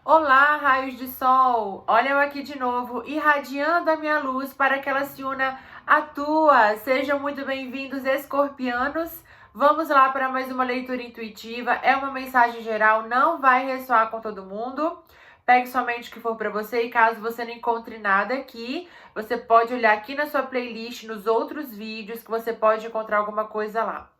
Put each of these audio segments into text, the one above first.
Olá, raios de sol! Olha eu aqui de novo, irradiando a minha luz para que ela se una à tua. Sejam muito bem-vindos, escorpianos. Vamos lá para mais uma leitura intuitiva. É uma mensagem geral, não vai ressoar com todo mundo. Pegue somente o que for para você e caso você não encontre nada aqui, você pode olhar aqui na sua playlist, nos outros vídeos, que você pode encontrar alguma coisa lá.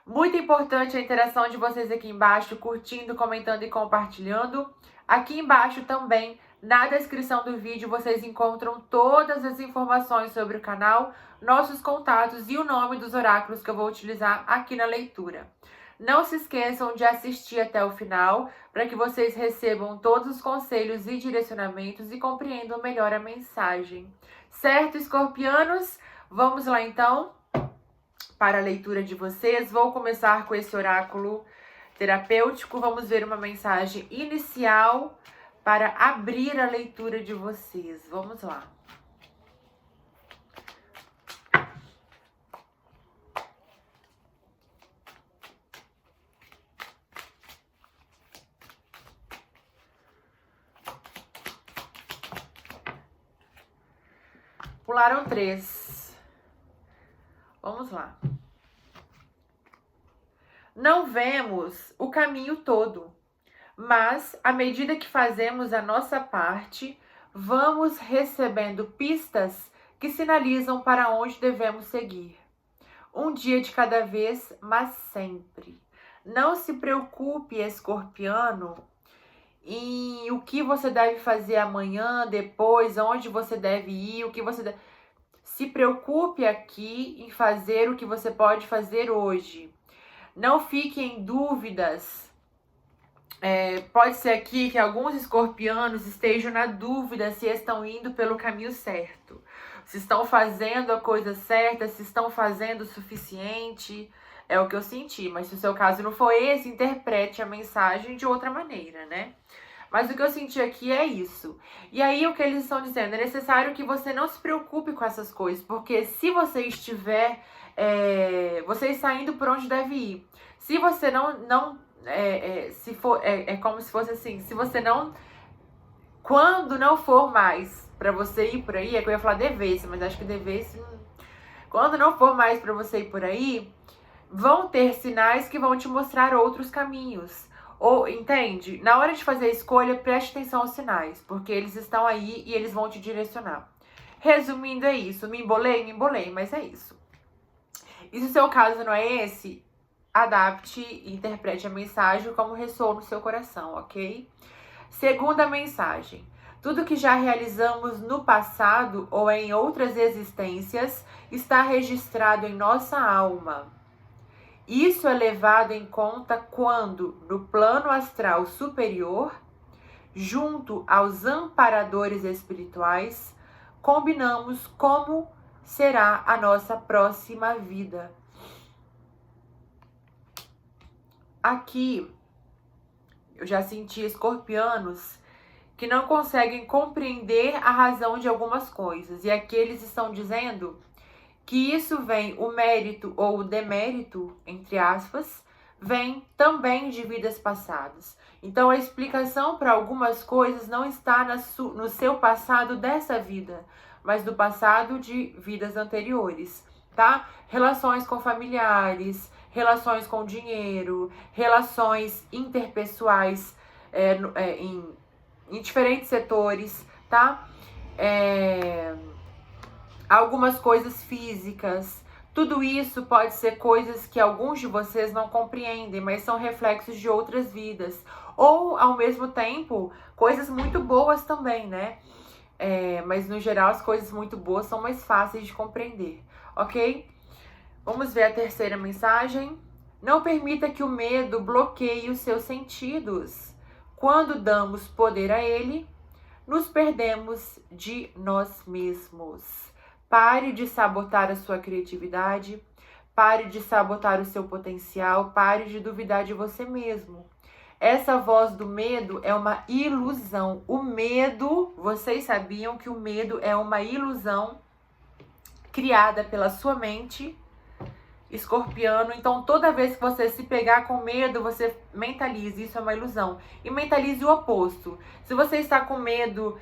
Muito importante a interação de vocês aqui embaixo, curtindo, comentando e compartilhando. Aqui embaixo também, na descrição do vídeo, vocês encontram todas as informações sobre o canal, nossos contatos e o nome dos oráculos que eu vou utilizar aqui na leitura. Não se esqueçam de assistir até o final, para que vocês recebam todos os conselhos e direcionamentos e compreendam melhor a mensagem. Certo, escorpianos? Vamos lá então para a leitura de vocês. Vou começar com esse oráculo terapêutico. Vamos ver uma mensagem inicial para abrir a leitura de vocês. Vamos lá. Pularam 3. Vamos lá. Não vemos o caminho todo, mas à medida que fazemos a nossa parte, vamos recebendo pistas que sinalizam para onde devemos seguir. Um dia de cada vez, mas sempre. Não se preocupe, escorpiano, em o que você deve fazer amanhã, depois, onde você deve ir, o que você deve... Se preocupe aqui em fazer o que você pode fazer hoje. Não fique em dúvidas. Pode ser aqui que alguns escorpianos estejam na dúvida se estão indo pelo caminho certo. Se estão fazendo a coisa certa, se estão fazendo o suficiente. É o que eu senti, mas se o seu caso não for esse, interprete a mensagem de outra maneira, né? Mas o que eu senti aqui é isso. E aí o que eles estão dizendo? É necessário que você não se preocupe com essas coisas, porque se você estiver... você está indo por onde deve ir. Se você se for... É como se fosse assim, se você não... Quando não for mais pra você ir por aí, é que eu ia falar devesse, mas acho que devesse... Quando não for mais pra você ir por aí, vão ter sinais que vão te mostrar outros caminhos. Ou, entende? Na hora de fazer a escolha, preste atenção aos sinais, porque eles estão aí e eles vão te direcionar. Resumindo, é isso. Me embolei, mas é isso. E se o seu caso não é esse, adapte e interprete a mensagem como ressoa no seu coração, ok? Segunda mensagem. Tudo que já realizamos no passado ou em outras existências está registrado em nossa alma. Isso é levado em conta quando, no plano astral superior, junto aos amparadores espirituais, combinamos como será a nossa próxima vida. Aqui, eu já senti escorpianos que não conseguem compreender a razão de algumas coisas. E aqui eles estão dizendo que isso vem, o mérito ou o demérito, entre aspas, vem também de vidas passadas. Então a explicação para algumas coisas não está no seu passado dessa vida, mas do passado de vidas anteriores, tá? Relações com familiares, relações com dinheiro, relações interpessoais em diferentes setores, tá? Algumas coisas físicas. Tudo isso pode ser coisas que alguns de vocês não compreendem, mas são reflexos de outras vidas. Ou, ao mesmo tempo, coisas muito boas também, né? Mas, no geral, as coisas muito boas são mais fáceis de compreender, ok? Vamos ver a terceira mensagem. Não permita que o medo bloqueie os seus sentidos. Quando damos poder a ele, nos perdemos de nós mesmos. Pare de sabotar a sua criatividade, pare de sabotar o seu potencial, pare de duvidar de você mesmo. Essa voz do medo é uma ilusão. O medo, vocês sabiam que o medo é uma ilusão criada pela sua mente Escorpiano, então toda vez que você se pegar com medo, você mentalize, isso é uma ilusão. E mentalize o oposto. Se você está com medo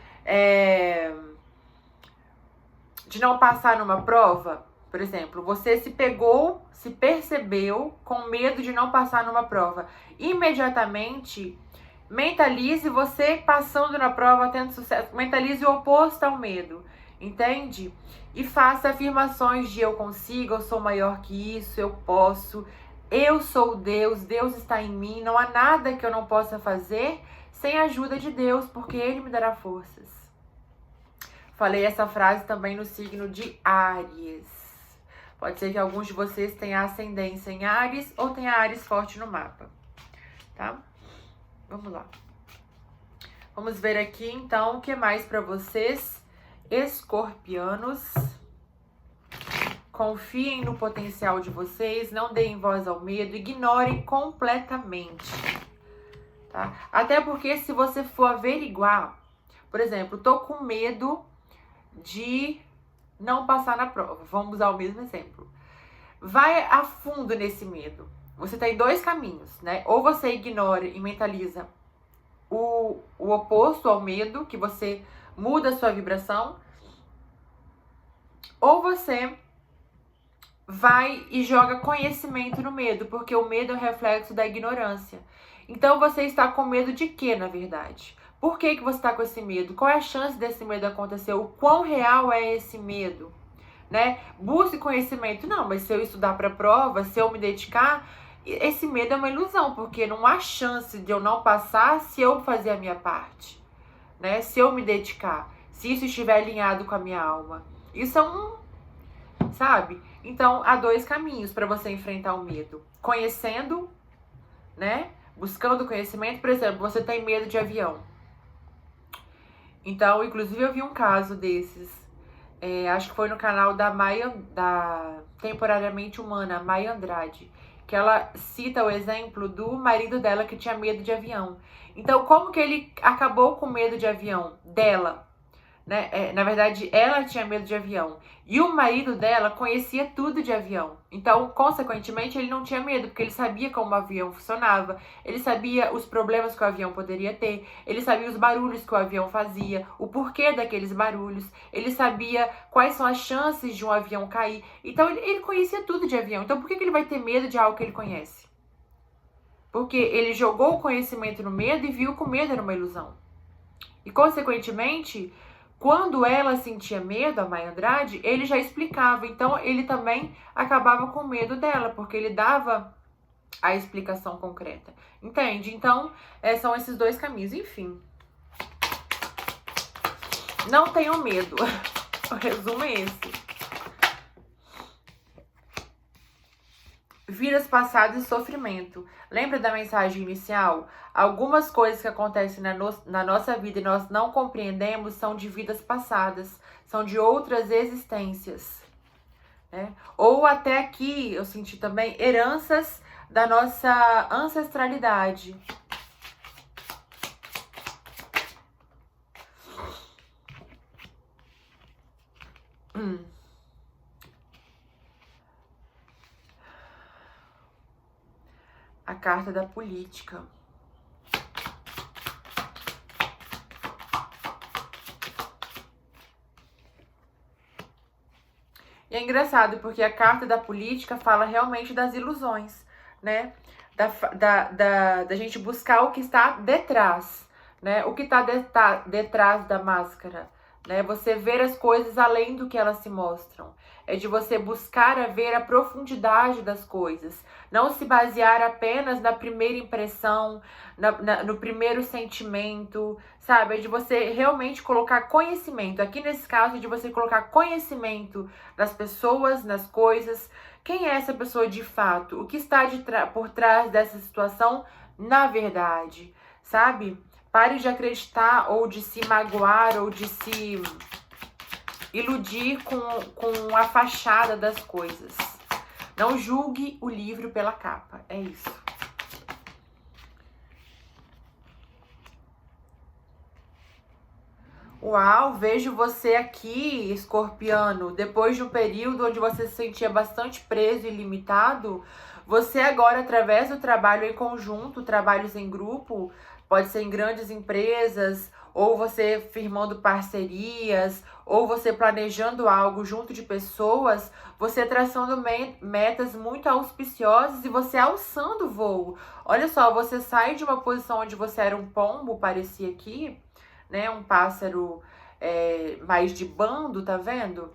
de não passar numa prova, por exemplo, você se pegou, se percebeu com medo de não passar numa prova. Imediatamente, mentalize você passando na prova, tendo sucesso. Mentalize o oposto ao medo, entende? E faça afirmações de eu consigo, eu sou maior que isso, eu posso, eu sou Deus, Deus está em mim, não há nada que eu não possa fazer sem a ajuda de Deus, porque Ele me dará forças. Falei essa frase também no signo de Áries. Pode ser que alguns de vocês tenham ascendência em Áries ou tenha Áries forte no mapa, tá? Vamos lá. Vamos ver aqui, então, o que mais para vocês, escorpianos. Confiem no potencial de vocês, não deem voz ao medo, ignorem completamente, tá? Até porque se você for averiguar, por exemplo, tô com medo de não passar na prova. Vamos usar o mesmo exemplo. Vai a fundo nesse medo. Você tem dois caminhos, né? Ou você ignora e mentaliza o oposto ao medo, que você muda a sua vibração, ou você vai e joga conhecimento no medo, porque o medo é um reflexo da ignorância. Então você está com medo de quê, na verdade? Por que você está com esse medo? Qual é a chance desse medo acontecer? O quão real é esse medo? Né? Busque conhecimento. Não, mas se eu estudar para a prova, se eu me dedicar, esse medo é uma ilusão, porque não há chance de eu não passar se eu fazer a minha parte, né? Se eu me dedicar, se isso estiver alinhado com a minha alma. Isso é sabe? Então, há dois caminhos para você enfrentar o medo. Conhecendo, né? Buscando conhecimento. Por exemplo, você tem medo de avião. Então, inclusive, eu vi um caso desses. Acho que foi no canal da Temporariamente Humana, Maia Andrade, que ela cita o exemplo do marido dela que tinha medo de avião. Então, como que ele acabou com medo de avião dela? Né? Na verdade, ela tinha medo de avião. E o marido dela conhecia tudo de avião. Então, consequentemente, ele não tinha medo, porque ele sabia como o avião funcionava, ele sabia os problemas que o avião poderia ter, ele sabia os barulhos que o avião fazia, o porquê daqueles barulhos, ele sabia quais são as chances de um avião cair. Então, ele conhecia tudo de avião. Então, por que ele vai ter medo de algo que ele conhece? Porque ele jogou o conhecimento no medo e viu que o medo era uma ilusão. E, consequentemente, quando ela sentia medo, a Maia Andrade, ele já explicava. Então, ele também acabava com medo dela, porque ele dava a explicação concreta. Entende? Então, são esses dois caminhos. Enfim. Não tenham medo. O resumo é esse. Vidas passadas e sofrimento. Lembra da mensagem inicial? Algumas coisas que acontecem na nossa vida e nós não compreendemos são de vidas passadas, são de outras existências. Né? Ou até aqui, eu senti também, heranças da nossa ancestralidade. A carta da política. E é engraçado, porque a carta da política fala realmente das ilusões, né? Da gente buscar o que está detrás, né? O que está detrás da máscara, né? Você ver as coisas além do que elas se mostram. É de você buscar a ver a profundidade das coisas. Não se basear apenas na primeira impressão, no primeiro sentimento, sabe? É de você realmente colocar conhecimento. Aqui nesse caso, é de você colocar conhecimento nas pessoas, nas coisas. Quem é essa pessoa de fato? O que está por trás dessa situação na verdade, sabe? Pare de acreditar ou de se magoar ou de se iludir com a fachada das coisas. Não julgue o livro pela capa. É isso. Uau, vejo você aqui, escorpiano, depois de um período onde você se sentia bastante preso e limitado, você agora, através do trabalho em conjunto, trabalhos em grupo, pode ser em grandes empresas, ou você firmando parcerias, ou você planejando algo junto de pessoas, você traçando metas muito auspiciosas e você alçando o voo. Olha só, você sai de uma posição onde você era um pombo, parecia aqui, né? Um pássaro mais de bando, tá vendo?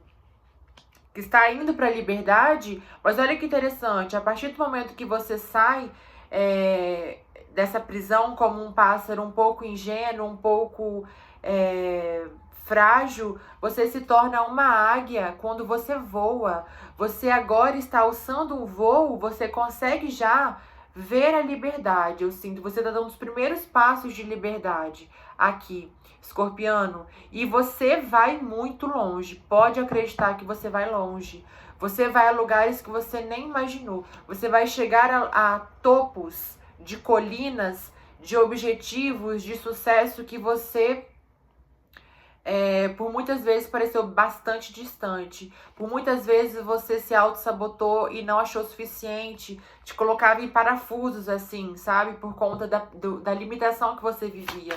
Que está indo para a liberdade, mas olha que interessante, a partir do momento que você sai dessa prisão como um pássaro um pouco ingênuo, um pouco frágil, você se torna uma águia quando você voa. Você agora está alçando um voo, você consegue já ver a liberdade. Eu sinto, você está dando os primeiros passos de liberdade aqui, escorpiano, e você vai muito longe. Pode acreditar que você vai longe. Você vai a lugares que você nem imaginou. Você vai chegar a topos de colinas, de objetivos, de sucesso que você por muitas vezes pareceu bastante distante. Por muitas vezes você se auto-sabotou e não achou suficiente. Te colocava em parafusos, assim, sabe? Por conta da limitação que você vivia.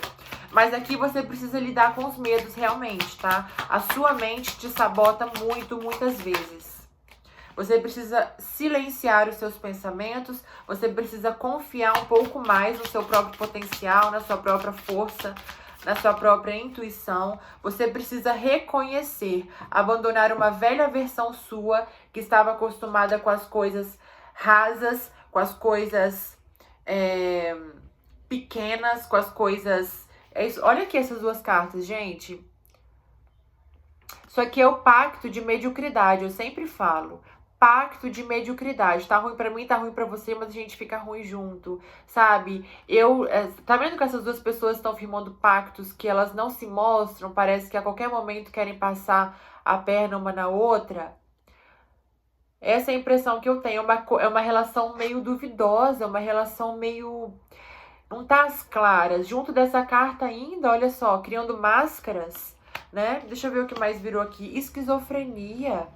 Mas aqui você precisa lidar com os medos realmente, tá? A sua mente te sabota muito, muitas vezes. Você precisa silenciar os seus pensamentos, você precisa confiar um pouco mais no seu próprio potencial, na sua própria força, na sua própria intuição. Você precisa reconhecer, abandonar uma velha versão sua que estava acostumada com as coisas rasas, com as coisas pequenas, com as coisas... Olha aqui essas duas cartas, gente. Isso aqui é o pacto de mediocridade, eu sempre falo. Pacto de mediocridade. Tá ruim pra mim, tá ruim pra você, mas a gente fica ruim junto, sabe? Tá vendo que essas duas pessoas estão firmando pactos que elas não se mostram? Parece que a qualquer momento querem passar a perna uma na outra. Essa é a impressão que eu tenho. É uma relação meio duvidosa, uma relação meio... Não tá às claras. Junto dessa carta ainda, olha só, criando máscaras, né? Deixa eu ver o que mais virou aqui. Esquizofrenia.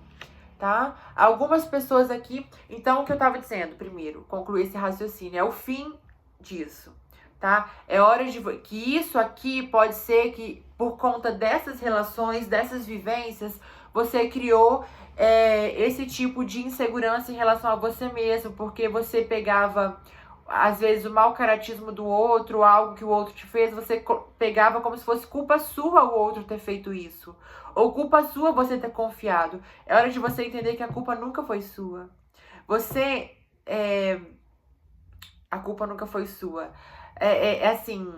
Tá? Algumas pessoas aqui... Então, o que eu tava dizendo, primeiro, concluir esse raciocínio, é o fim disso, tá? É hora de... Que isso aqui pode ser que, por conta dessas relações, dessas vivências, você criou esse tipo de insegurança em relação a você mesmo, porque você pegava... Às vezes o mau caratismo do outro, algo que o outro te fez, você pegava como se fosse culpa sua o outro ter feito isso. Ou culpa sua você ter confiado. É hora de você entender que a culpa nunca foi sua. A culpa nunca foi sua. Assim,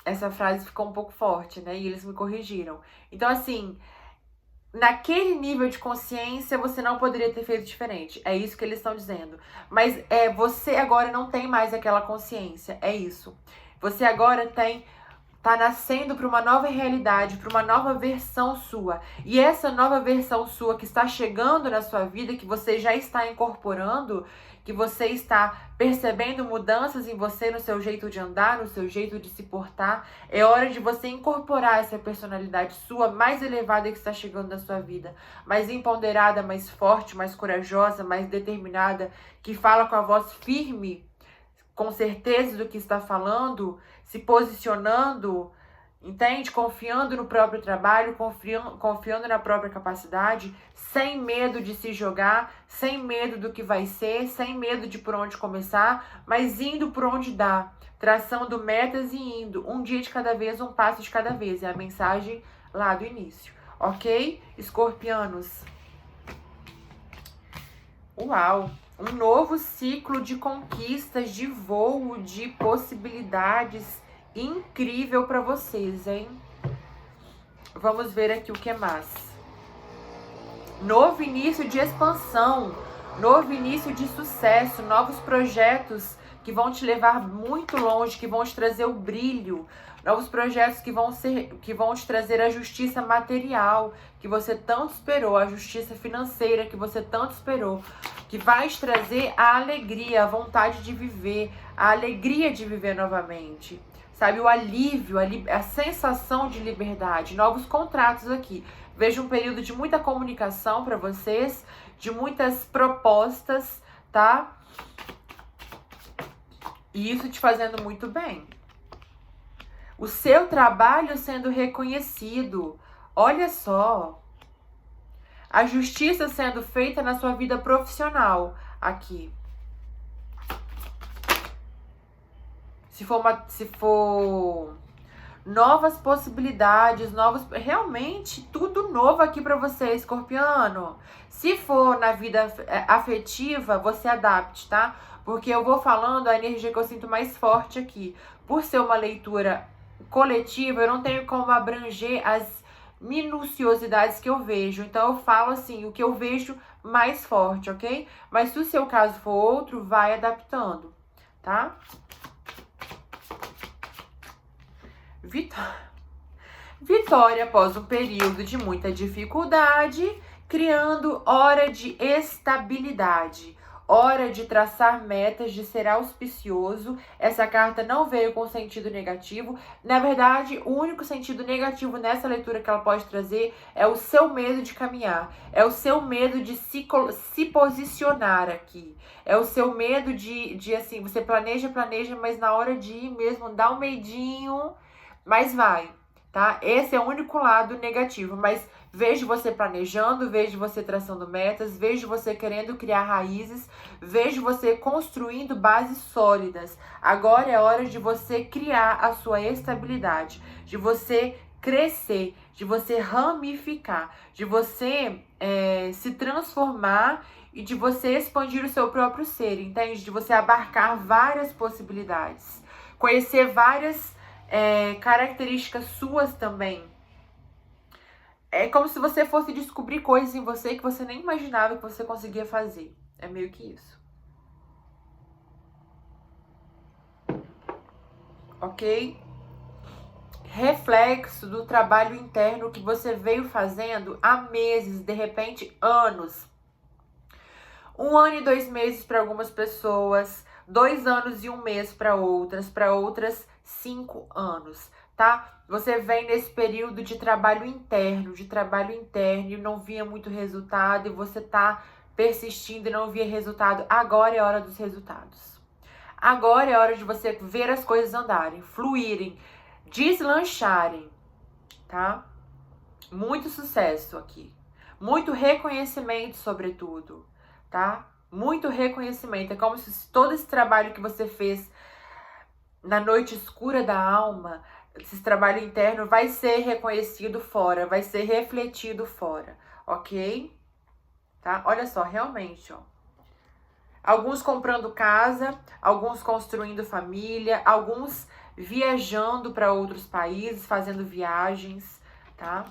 essa frase ficou um pouco forte, né? E eles me corrigiram. Então, assim... Naquele nível de consciência, você não poderia ter feito diferente. É isso que eles estão dizendo. Mas você agora não tem mais aquela consciência. É isso. Você agora tá nascendo para uma nova realidade, para uma nova versão sua. E essa nova versão sua que está chegando na sua vida, que você já está incorporando, que você está percebendo mudanças em você, no seu jeito de andar, no seu jeito de se portar, é hora de você incorporar essa personalidade sua mais elevada que está chegando na sua vida, mais empoderada, mais forte, mais corajosa, mais determinada, que fala com a voz firme, com certeza do que está falando, se posicionando, entende? Confiando no próprio trabalho, confiando na própria capacidade, sem medo de se jogar, sem medo do que vai ser, sem medo de por onde começar, mas indo por onde dá, traçando metas e indo, um dia de cada vez, um passo de cada vez. É a mensagem lá do início, ok? Escorpianos. Uau! Um novo ciclo de conquistas, de voo, de possibilidades incrível para vocês, hein? Vamos ver aqui o que mais. Novo início de expansão, novo início de sucesso, novos projetos que vão te levar muito longe, que vão te trazer o brilho, novos projetos que vão te trazer a justiça material que você tanto esperou, a justiça financeira que você tanto esperou, que vai te trazer a alegria, a vontade de viver, a alegria de viver novamente, sabe? O alívio, a sensação de liberdade, novos contratos aqui. Vejo um período de muita comunicação para vocês, de muitas propostas, tá? E isso te fazendo muito bem. O seu trabalho sendo reconhecido. Olha só. A justiça sendo feita na sua vida profissional aqui. Se for novas possibilidades, realmente tudo novo aqui para você, escorpiano. Se for na vida afetiva, você adapte, tá? Porque eu vou falando a energia que eu sinto mais forte aqui. Por ser uma leitura coletiva, eu não tenho como abranger as minuciosidades que eu vejo. Então eu falo assim, o que eu vejo mais forte, ok? Mas se o seu caso for outro, vai adaptando, tá? Vitória após um período de muita dificuldade, criando hora de estabilidade, hora de traçar metas, de ser auspicioso. Essa carta não veio com sentido negativo. Na verdade, o único sentido negativo nessa leitura que ela pode trazer é o seu medo de caminhar, é o seu medo de se posicionar aqui, é o seu medo de assim, você planeja, mas na hora de ir mesmo dá um medinho, mas vai, tá? Esse é o único lado negativo, mas vejo você planejando, vejo você traçando metas, vejo você querendo criar raízes, vejo você construindo bases sólidas. Agora é hora de você criar a sua estabilidade, de você crescer, de você ramificar, de você se transformar e de você expandir o seu próprio ser, entende? De você abarcar várias possibilidades, conhecer várias características suas também. É como se você fosse descobrir coisas em você que você nem imaginava que você conseguia fazer. É meio que isso. Ok? Reflexo do trabalho interno que você veio fazendo há meses, de repente anos. 1 ano e 2 meses para algumas pessoas, 2 anos e 1 mês para outras 5 anos, tá? Você vem nesse período de trabalho interno, e não via muito resultado, e você tá persistindo e não via resultado. Agora é hora dos resultados. Agora é hora de você ver as coisas andarem, fluírem, deslancharem, tá? Muito sucesso aqui. Muito reconhecimento, sobretudo, tá? Muito reconhecimento. É como se todo esse trabalho que você fez na noite escura da alma, esse trabalho interno vai ser reconhecido fora, vai ser refletido fora, ok? Tá? Olha só, realmente, ó. Alguns comprando casa, alguns construindo família, alguns viajando para outros países, fazendo viagens, tá?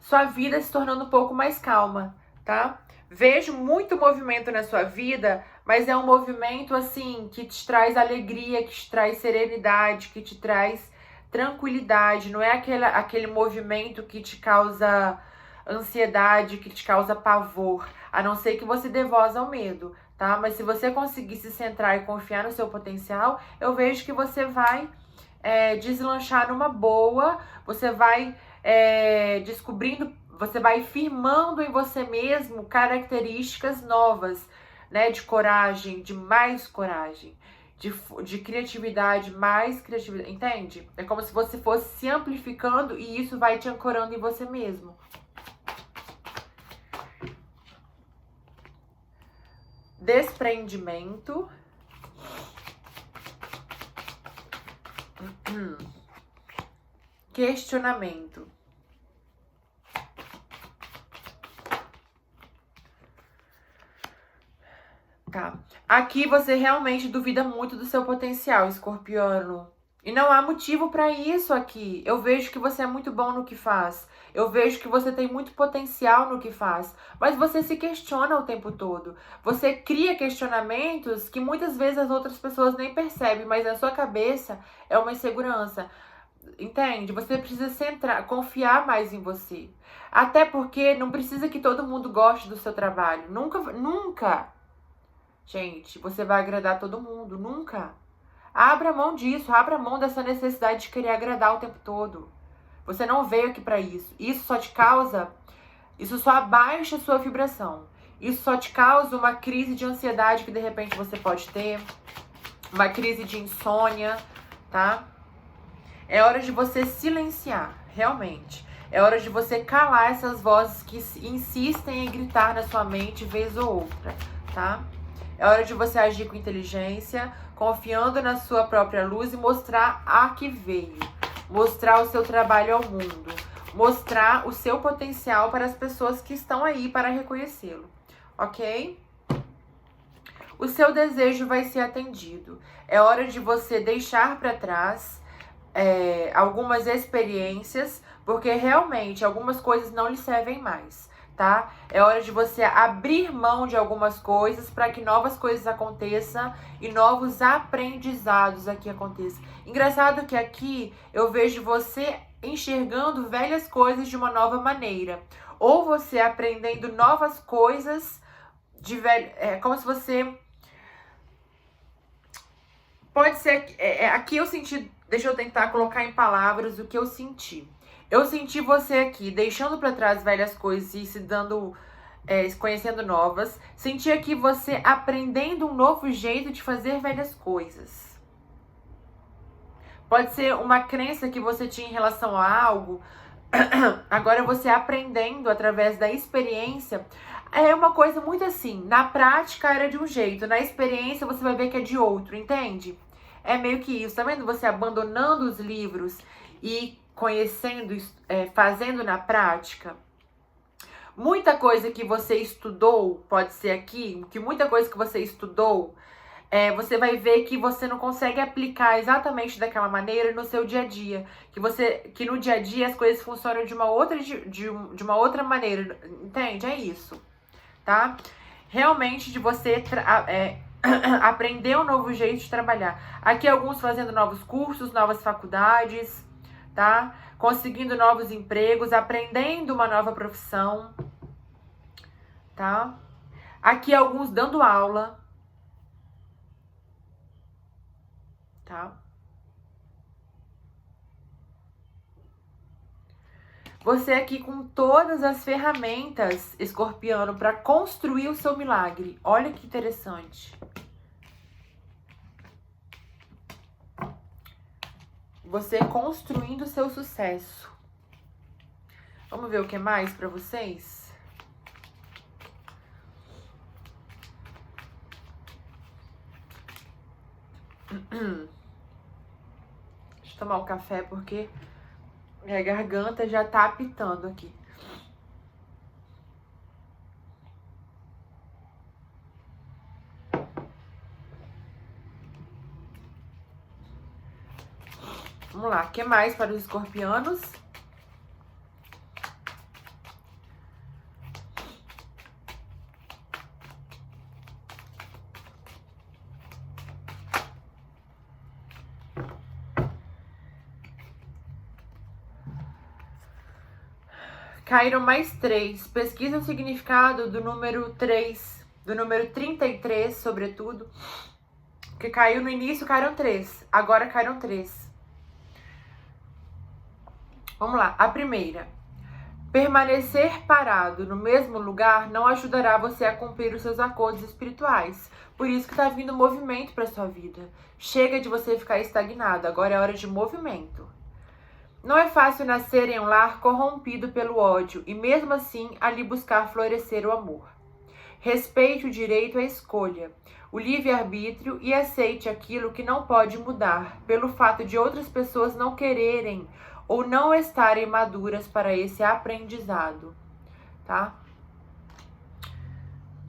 Sua vida se tornando um pouco mais calma, tá? Vejo muito movimento na sua vida, mas é um movimento assim que te traz alegria, que te traz serenidade, que te traz tranquilidade. Não é aquele movimento que te causa ansiedade, que te causa pavor, a não ser que você dê voz ao medo, tá? Mas se você conseguir se centrar e confiar no seu potencial, eu vejo que você vai deslanchar numa boa, você vai descobrindo, você vai firmando em você mesmo características novas, né? De coragem, de mais coragem, de criatividade, mais criatividade, entende? É como se você fosse se amplificando e isso vai te ancorando em você mesmo. Desprendimento. Questionamento. Tá. Aqui você realmente duvida muito do seu potencial, escorpiano. E não há motivo para isso aqui. Eu vejo que você é muito bom no que faz. Eu vejo que você tem muito potencial no que faz. Mas você se questiona o tempo todo. Você cria questionamentos que muitas vezes as outras pessoas nem percebem, mas na sua cabeça é uma insegurança. entende? Você precisa centrar, confiar mais em você. Até porque não precisa que todo mundo goste do seu trabalho. Nunca, nunca, gente, você vai agradar todo mundo. Nunca. Abra mão disso, abra mão dessa necessidade de querer agradar o tempo todo. Você não veio aqui para isso. Isso só abaixa a sua vibração. Isso só te causa uma crise de ansiedade que de repente você pode ter, uma crise de insônia, tá? É hora de você silenciar, realmente. É hora de você calar essas vozes que insistem em gritar na sua mente vez ou outra, tá? É hora de você agir com inteligência, confiando na sua própria luz e mostrar a que veio. Mostrar o seu trabalho ao mundo. Mostrar o seu potencial para as pessoas que estão aí para reconhecê-lo, ok? O seu desejo vai ser atendido. É hora de você deixar para trás algumas experiências, porque realmente algumas coisas não lhe servem mais, tá? É hora de você abrir mão de algumas coisas para que novas coisas aconteçam e novos aprendizados aqui aconteçam. Engraçado que aqui eu vejo você enxergando velhas coisas de uma nova maneira, ou você aprendendo novas coisas de velho, como se você pode ser aqui eu senti, deixa eu tentar colocar em palavras o que eu senti. Eu senti você aqui deixando para trás velhas coisas e se dando conhecendo novas. Senti aqui você aprendendo um novo jeito de fazer velhas coisas. Pode ser uma crença que você tinha em relação a algo. Agora você aprendendo através da experiência. É uma coisa muito assim. Na prática era de um jeito. Na experiência você vai ver que é de outro, entende? É meio que isso. Tá vendo? Você abandonando os livros e conhecendo, fazendo na prática. Muita coisa que você estudou, pode ser aqui, que muita coisa que você estudou, você vai ver que você não consegue aplicar exatamente daquela maneira no seu dia a dia. Que no dia a dia as coisas funcionam de uma outra maneira. Entende? É isso. Tá? Realmente de você aprender um novo jeito de trabalhar. Aqui alguns fazendo novos cursos, novas faculdades, tá? Conseguindo novos empregos, aprendendo uma nova profissão, tá? Aqui alguns dando aula, tá? Você aqui com todas as ferramentas, escorpiano, para construir o seu milagre. Olha que interessante. Você construindo o seu sucesso. Vamos ver o que mais para vocês? Deixa eu tomar um café porque minha garganta já tá apitando aqui. Vamos lá, o que mais para os escorpianos? Caíram mais 3. Pesquisa o significado do número 3, do número 33, sobretudo. Porque caiu no início, caíram 3. Agora caíram 3. Vamos lá, a primeira. Permanecer parado no mesmo lugar não ajudará você a cumprir os seus acordos espirituais. Por isso que tá vindo movimento para sua vida. Chega de você ficar estagnado, agora é hora de movimento. Não é fácil nascer em um lar corrompido pelo ódio e mesmo assim ali buscar florescer o amor. Respeite o direito à escolha, o livre-arbítrio e aceite aquilo que não pode mudar pelo fato de outras pessoas não quererem ou não estarem maduras para esse aprendizado, tá?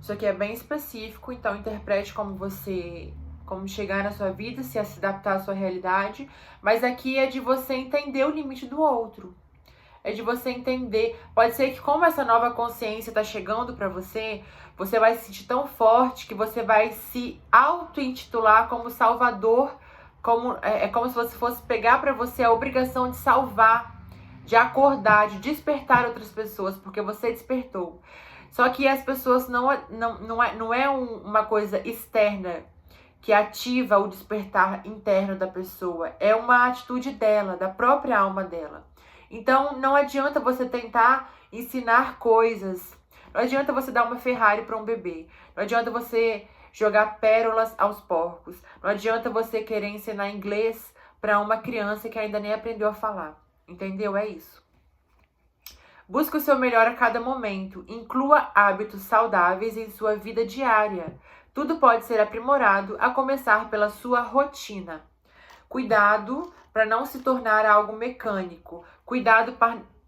Isso aqui é bem específico, então interprete como chegar na sua vida, se adaptar à sua realidade, mas aqui é de você entender o limite do outro. É de você entender, pode ser que como essa nova consciência tá chegando para você, você vai se sentir tão forte que você vai se auto-intitular como salvador É como se você fosse pegar para você a obrigação de salvar, de acordar, de despertar outras pessoas, porque você despertou. Só que as pessoas não é uma coisa externa que ativa o despertar interno da pessoa. É uma atitude dela, da própria alma dela. Então, não adianta você tentar ensinar coisas. Não adianta você dar uma Ferrari para um bebê. Não adianta você jogar pérolas aos porcos. Não adianta você querer ensinar inglês para uma criança que ainda nem aprendeu a falar. Entendeu? É isso. Busque o seu melhor a cada momento. Inclua hábitos saudáveis em sua vida diária. Tudo pode ser aprimorado, a começar pela sua rotina. Cuidado para não se tornar algo mecânico. Cuidado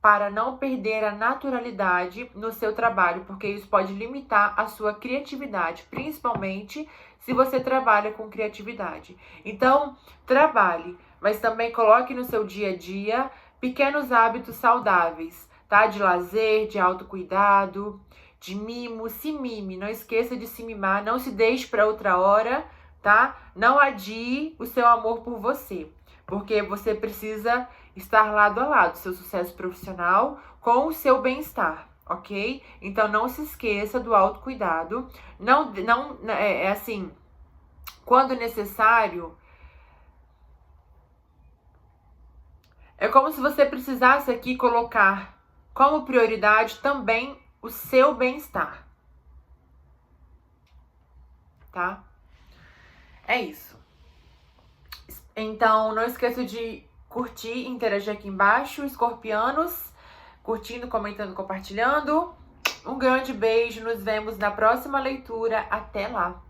para não perder a naturalidade no seu trabalho, porque isso pode limitar a sua criatividade, principalmente se você trabalha com criatividade. Então, trabalhe, mas também coloque no seu dia a dia pequenos hábitos saudáveis, tá? De lazer, de autocuidado, de mimo, se mime, não esqueça de se mimar, não se deixe para outra hora, tá? Não adie o seu amor por você, porque você precisa estar lado a lado, seu sucesso profissional com o seu bem-estar, ok? Então não se esqueça do autocuidado, é assim, quando necessário, é como se você precisasse aqui colocar como prioridade também o seu bem-estar, tá? É isso. Então, não esqueça de curtir e interagir aqui embaixo, escorpianos, curtindo, comentando, compartilhando. Um grande beijo, nos vemos na próxima leitura. Até lá!